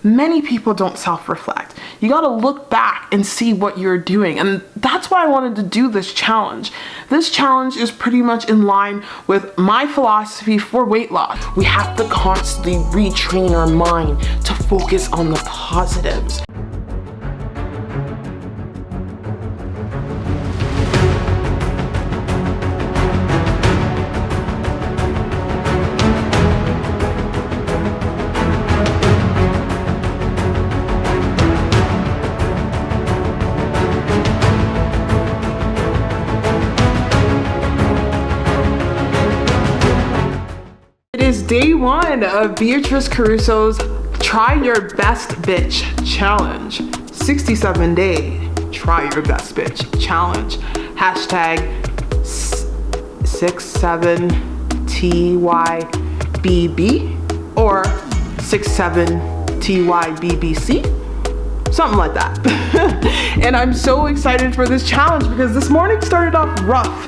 many people don't self-reflect. You gotta look back and see what you're doing. And that's why I wanted to do this challenge. This challenge is pretty much in line with my philosophy for weight loss. We have to constantly retrain our mind to focus on the positives. It is day one of Beatrice Caruso's Try Your Best Bitch Challenge. 67-day Try Your Best Bitch Challenge. Hashtag 67TYBB or 67TYBBC. Something like that. And I'm so excited for this challenge because this morning started off rough.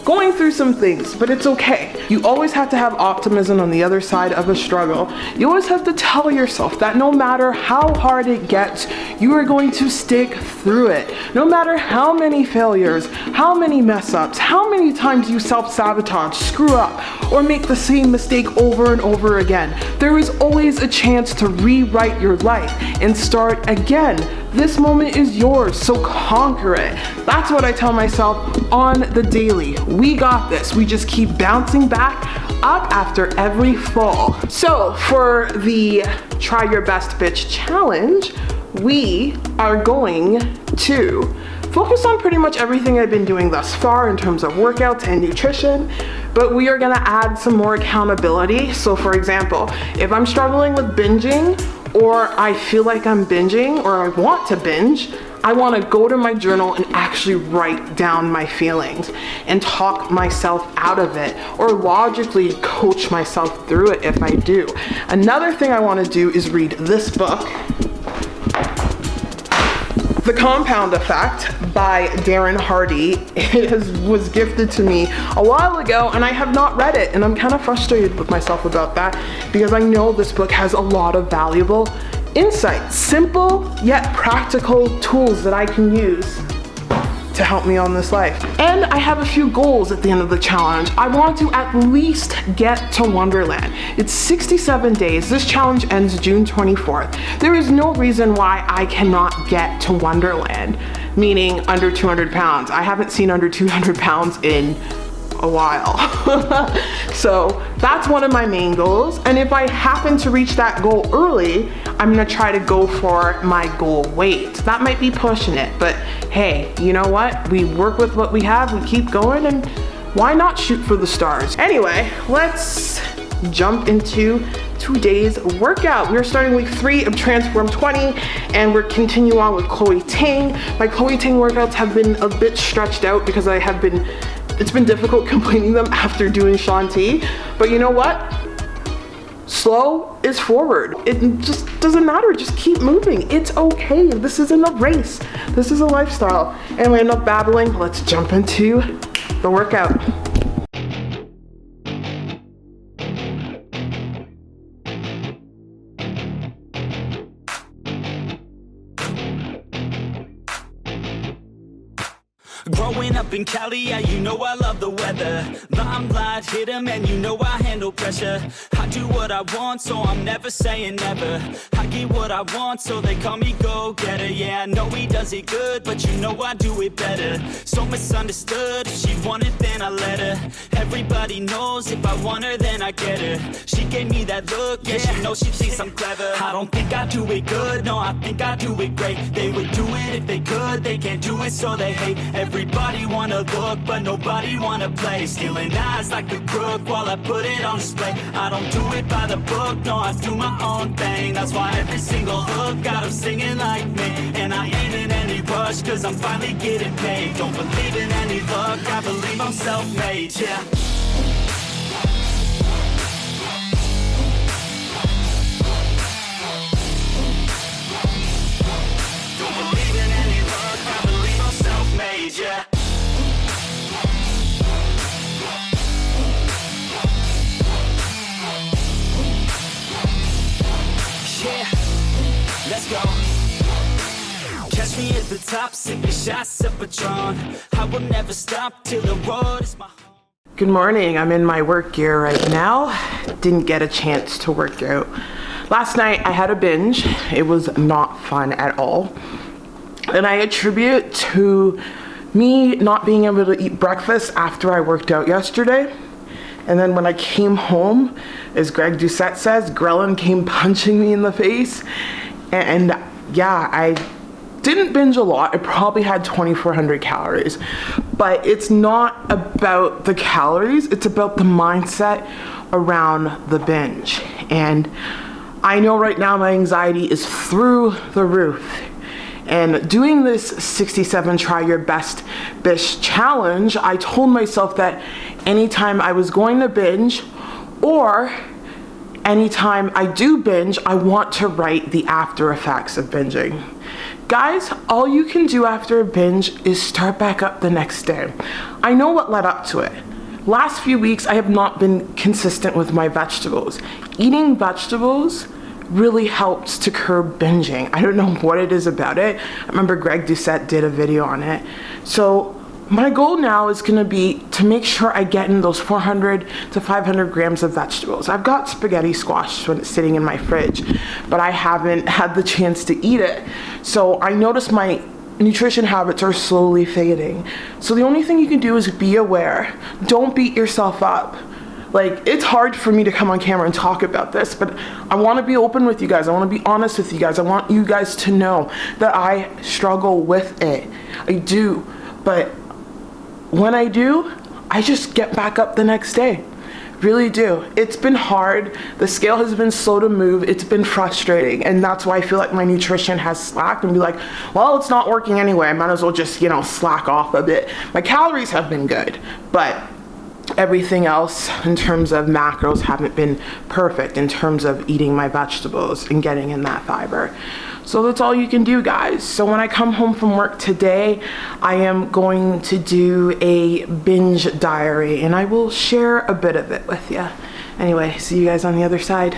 Going through some things, but it's okay. You always have to have optimism on the other side of a struggle. You always have to tell yourself that no matter how hard it gets, you are going to stick through it. No matter how many failures, how many mess ups, how many times you self-sabotage, screw up, or make the same mistake over and over again, there is always a chance to rewrite your life and start again. This moment is yours, so conquer it. That's what I tell myself on the daily. We got this. We just keep bouncing back up after every fall. So for the Try Your Best Bitch Challenge, we are going to focus on pretty much everything I've been doing thus far in terms of workouts and nutrition, but we are gonna add some more accountability. So for example, if I'm struggling with binging, or I feel like I'm binging, or I want to binge, I want to go to my journal and actually write down my feelings and talk myself out of it, or logically coach myself through it if I do. Another thing I want to do is read this book, The Compound Effect by Darren Hardy. It was gifted to me a while ago and I have not read it, and I'm kind of frustrated with myself about that because I know this book has a lot of valuable insights, simple yet practical tools that I can use to help me on this life. And I have a few goals at the end of the challenge. I want to at least get to Wonderland. It's 67 days. This challenge ends June 24th. There is no reason why I cannot get to Wonderland, meaning under 200 pounds. I haven't seen under 200 pounds in a while. So that's one of my main goals. And if I happen to reach that goal early, I'm gonna try to go for my goal weight. That might be pushing it, but hey, you know what? We work with what we have, we keep going, and why not shoot for the stars? Anyway, let's jump into today's workout. We're starting week 3 of Transform 20, and we're continuing on with Chloe Ting. My Chloe Ting workouts have been a bit stretched out because it's been difficult completing them after doing Shanti, but you know what? Slow is forward. It just doesn't matter, just keep moving. It's okay, this isn't a race, this is a lifestyle. And we end up babbling, let's jump into the workout. Growing up in Cali, yeah, you know I love the weather. Limelight hit 'em and you know I handle pressure. I do what I want, so I'm never saying never. I get what I want, so they call me go-getter. Yeah, I know he does it good, but you know I do it better. So misunderstood, if she wanted then I let her. Everybody knows if I want her then I get her. She gave me that look, yeah, she knows she thinks I'm clever. I don't think I do it good, no, I think I do it great. They would do it if they could, they can't do it so they hate. Everybody wanna look, but nobody wanna play. Stealing eyes like a crook while I put it on display. I don't do it by the book, no, I do my own thing. That's why every single hook got them singing like me. And I ain't in any rush, cause I'm finally getting paid. Don't believe in any luck, I believe I'm self-made, yeah. Don't believe in any luck, I believe I'm self-made, yeah. Yeah. let's go. Catch me at the top, sipping shots of Patron. I will never stop till the road is my home. Good morning, I'm in my work gear right now. Didn't get a chance to work out. Last night I had a binge. It was not fun at all. And I attribute to me not being able to eat breakfast after I worked out yesterday. And then when I came home, as Greg Doucette says, ghrelin came punching me in the face. And yeah, I didn't binge a lot. I probably had 2,400 calories. But it's not about the calories, it's about the mindset around the binge. And I know right now my anxiety is through the roof. And doing this 67 Try Your Best Besch challenge, I told myself that anytime I was going to binge, or anytime I do binge, I want to write the after effects of binging. Guys, all you can do after a binge is start back up the next day. I know what led up to it. Last few weeks, I have not been consistent with my vegetables. Eating vegetables really helps to curb binging. I don't know what it is about it. I remember Greg Doucette did a video on it. So my goal now is gonna be to make sure I get in those 400 to 500 grams of vegetables. I've got spaghetti squash when it's sitting in my fridge, but I haven't had the chance to eat it. So I notice my nutrition habits are slowly fading. So the only thing you can do is be aware. Don't beat yourself up. Like, it's hard for me to come on camera and talk about this, but I want to be open with you guys. I want to be honest with you guys. I want you guys to know that I struggle with it. I do. But when I do, I just get back up the next day. Really do. It's been hard. The scale has been slow to move. It's been frustrating. And that's why I feel like my nutrition has slacked and be like, well, it's not working anyway. I might as well just, slack off a bit. My calories have been good, but everything else in terms of macros haven't been perfect in terms of eating my vegetables and getting in that fiber. So that's all you can do, guys. So when I come home from work today, I am going to do a binge diary and I will share a bit of it with you. Anyway, see you guys on the other side.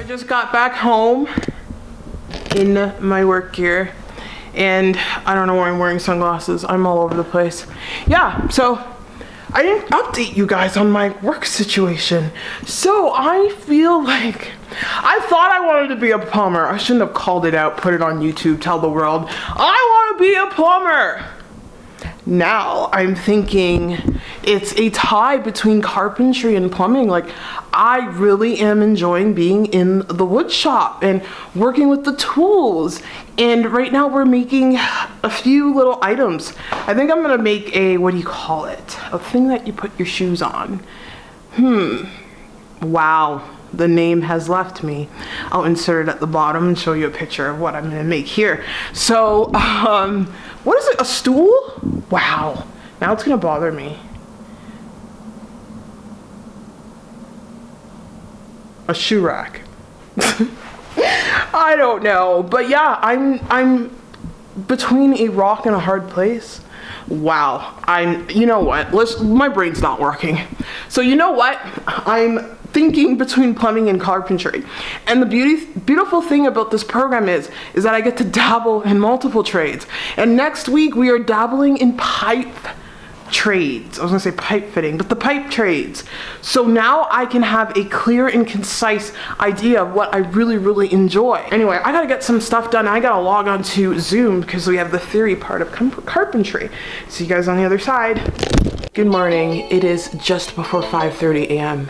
Just got back home in my work gear and I don't know why I'm wearing sunglasses. I'm all over the place. Yeah, so I didn't update you guys on my work situation. So I feel like I thought I wanted to be a plumber. I shouldn't have called it out, put it on YouTube, tell the world, I want to be a plumber. Now I'm thinking it's a tie between carpentry and plumbing. Like, I really am enjoying being in the wood shop and working with the tools. And right now we're making a few little items. I think I'm gonna make a, what do you call it? A thing that you put your shoes on. Wow. the name has left me. I'll insert it at the bottom and show you a picture of what I'm gonna make here. So, what is it, a stool? Wow, now it's gonna bother me. A shoe rack. I don't know, but yeah, I'm between a rock and a hard place. Wow, you know what, my brain's not working. So you know what, I'm thinking between plumbing and carpentry. And the beautiful thing about this program is that I get to dabble in multiple trades. And next week we are dabbling in pipe trades. I was gonna say pipe fitting, but the pipe trades. So now I can have a clear and concise idea of what I really, really enjoy. Anyway, I gotta get some stuff done. I gotta log on to Zoom because we have the theory part of carpentry. See you guys on the other side. Good morning. It is just before 5:30 a.m.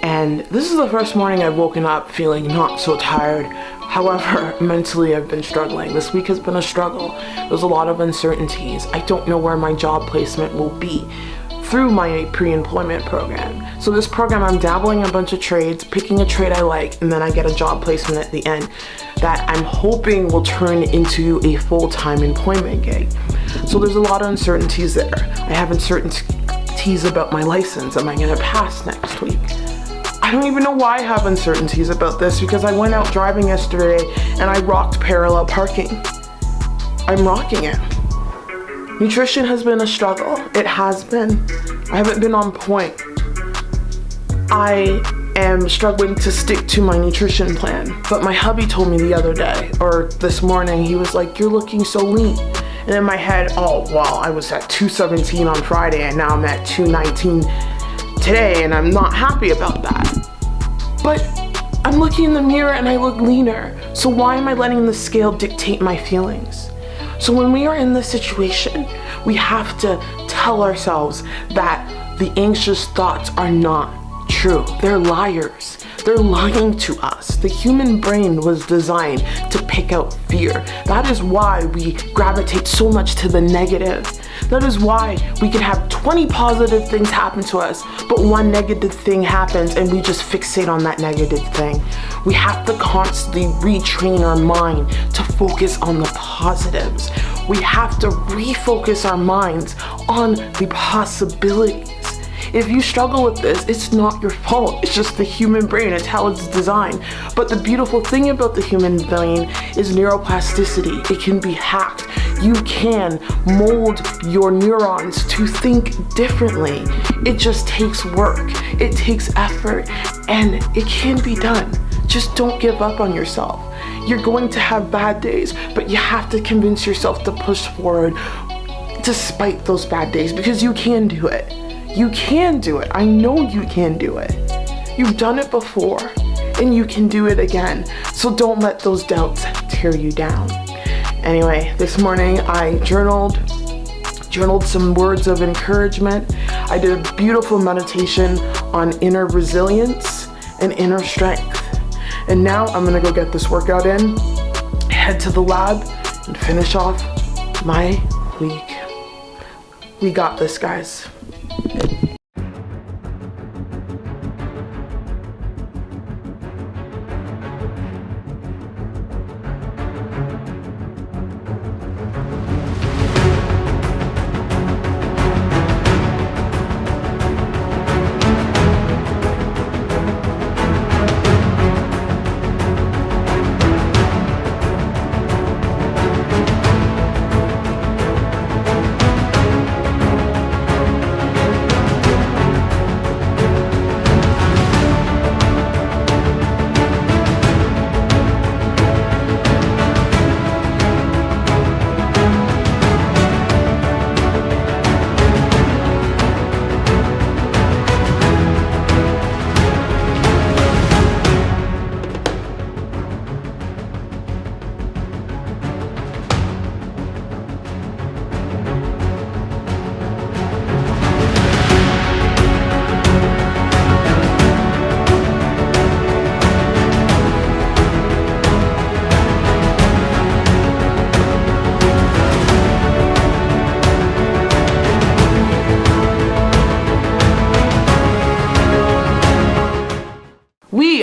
And this is the first morning I've woken up feeling not so tired. However, mentally I've been struggling. This week has been a struggle. There's a lot of uncertainties. I don't know where my job placement will be through my pre-employment program. So this program, I'm dabbling in a bunch of trades, picking a trade I like, and then I get a job placement at the end that I'm hoping will turn into a full-time employment gig. So there's a lot of uncertainties there. I have uncertainties about my license. Am I gonna pass next week? I don't even know why I have uncertainties about this, because I went out driving yesterday and I rocked parallel parking. I'm rocking it. Nutrition has been a struggle. It has been. I haven't been on point. I am struggling to stick to my nutrition plan. But my hubby told me the other day, or this morning, he was like, "You're looking so lean." And in my head, oh, well, I was at 217 on Friday and now I'm at 219 today, and I'm not happy about that. But I'm looking in the mirror and I look leaner. So why am I letting the scale dictate my feelings? So when we are in this situation, we have to tell ourselves that the anxious thoughts are not true. They're liars. They're lying to us. The human brain was designed to pick out fear. That is why we gravitate so much to the negative. That is why we can have 20 positive things happen to us, but one negative thing happens and we just fixate on that negative thing. We have to constantly retrain our mind to focus on the positives. We have to refocus our minds on the possibilities. If you struggle with this, it's not your fault. It's just the human brain. It's how it's designed. But the beautiful thing about the human brain is neuroplasticity. It can be hacked. You can mold your neurons to think differently. It just takes work. It takes effort, and it can be done. Just don't give up on yourself. You're going to have bad days, but you have to convince yourself to push forward despite those bad days, because you can do it. You can do it. I know you can do it. You've done it before and you can do it again. So don't let those doubts tear you down. Anyway, this morning I journaled some words of encouragement. I did a beautiful meditation on inner resilience and inner strength. And now I'm gonna go get this workout in, head to the lab, and finish off my week. We got this, guys.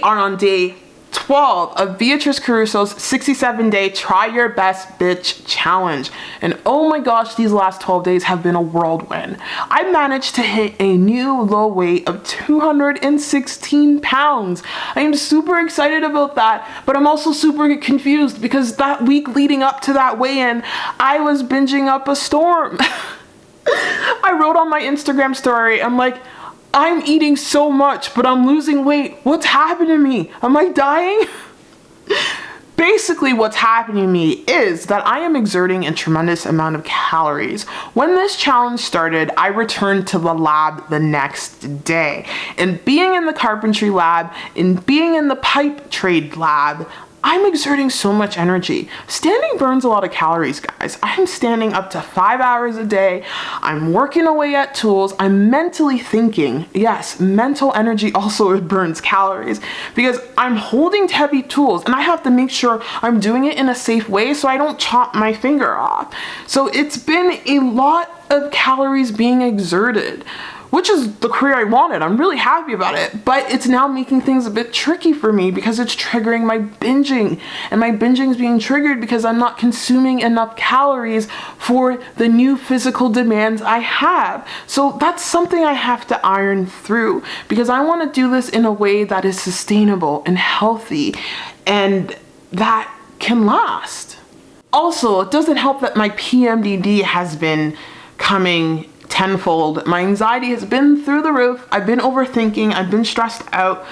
are on day 12 of Beatrice Caruso's 67-day Try Your Best Bitch Challenge. And oh my gosh, these last 12 days have been a whirlwind. I managed to hit a new low weight of 216 pounds. I am super excited about that, but I'm also super confused because that week leading up to that weigh-in, I was binging up a storm. I wrote on my Instagram story, I'm like, I'm eating so much, but I'm losing weight. What's happening to me? Am I dying? Basically, what's happening to me is that I am exerting a tremendous amount of calories. When this challenge started, I returned to the lab the next day. And being in the carpentry lab and being in the pipe trade lab, I'm exerting so much energy. Standing burns a lot of calories, guys. I'm standing up to 5 hours a day. I'm working away at tools. I'm mentally thinking. Yes, mental energy also burns calories because I'm holding heavy tools and I have to make sure I'm doing it in a safe way so I don't chop my finger off. So it's been a lot of calories being exerted, which is the career I wanted. I'm really happy about it, but it's now making things a bit tricky for me because it's triggering my binging, and my binging is being triggered because I'm not consuming enough calories for the new physical demands I have. So that's something I have to iron through because I want to do this in a way that is sustainable and healthy and that can last. Also, it doesn't help that my PMDD has been coming tenfold. My anxiety has been through the roof. I've been overthinking. I've been stressed out.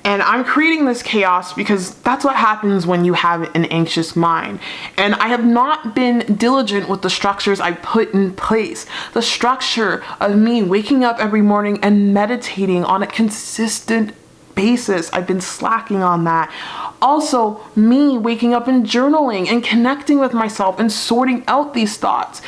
And I'm creating this chaos because that's what happens when you have an anxious mind. And I have not been diligent with the structures I put in place. The structure of me waking up every morning and meditating on a consistent basis. I've been slacking on that. Also, me waking up and journaling and connecting with myself and sorting out these thoughts.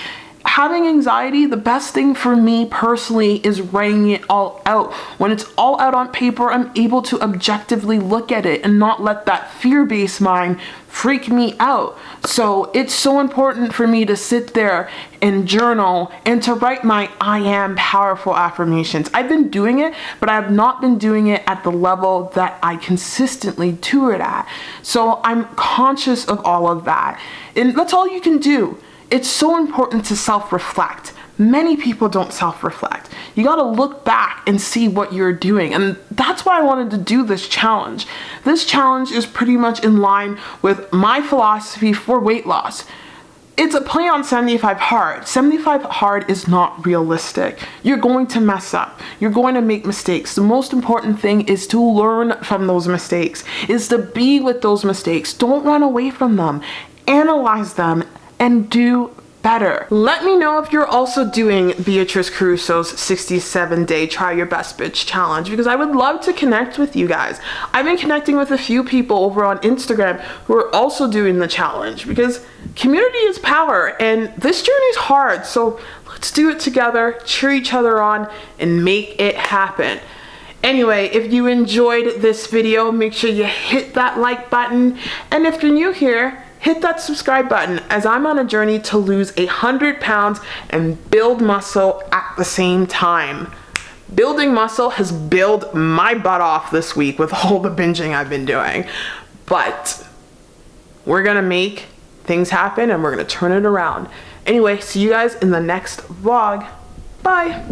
Having anxiety, the best thing for me personally is writing it all out. When it's all out on paper, I'm able to objectively look at it and not let that fear-based mind freak me out. So it's so important for me to sit there and journal and to write my I am powerful affirmations. I've been doing it, but I have not been doing it at the level that I consistently do it at. So I'm conscious of all of that. And that's all you can do. It's so important to self-reflect. Many people don't self-reflect. You gotta look back and see what you're doing. And that's why I wanted to do this challenge. This challenge is pretty much in line with my philosophy for weight loss. It's a play on 75 hard. 75 hard is not realistic. You're going to mess up. You're going to make mistakes. The most important thing is to learn from those mistakes, is to be with those mistakes. Don't run away from them. Analyze them and do better. Let me know if you're also doing Beatrice Caruso's 67-day Try Your Best Bitch Challenge because I would love to connect with you guys. I've been connecting with a few people over on Instagram who are also doing the challenge because community is power and this journey is hard. So let's do it together, cheer each other on, and make it happen. Anyway, if you enjoyed this video, make sure you hit that like button. And if you're new here, hit that subscribe button as I'm on a journey to lose 100 pounds and build muscle at the same time. Building muscle has built my butt off this week with all the binging I've been doing. But we're gonna make things happen and we're gonna turn it around. Anyway, see you guys in the next vlog. Bye.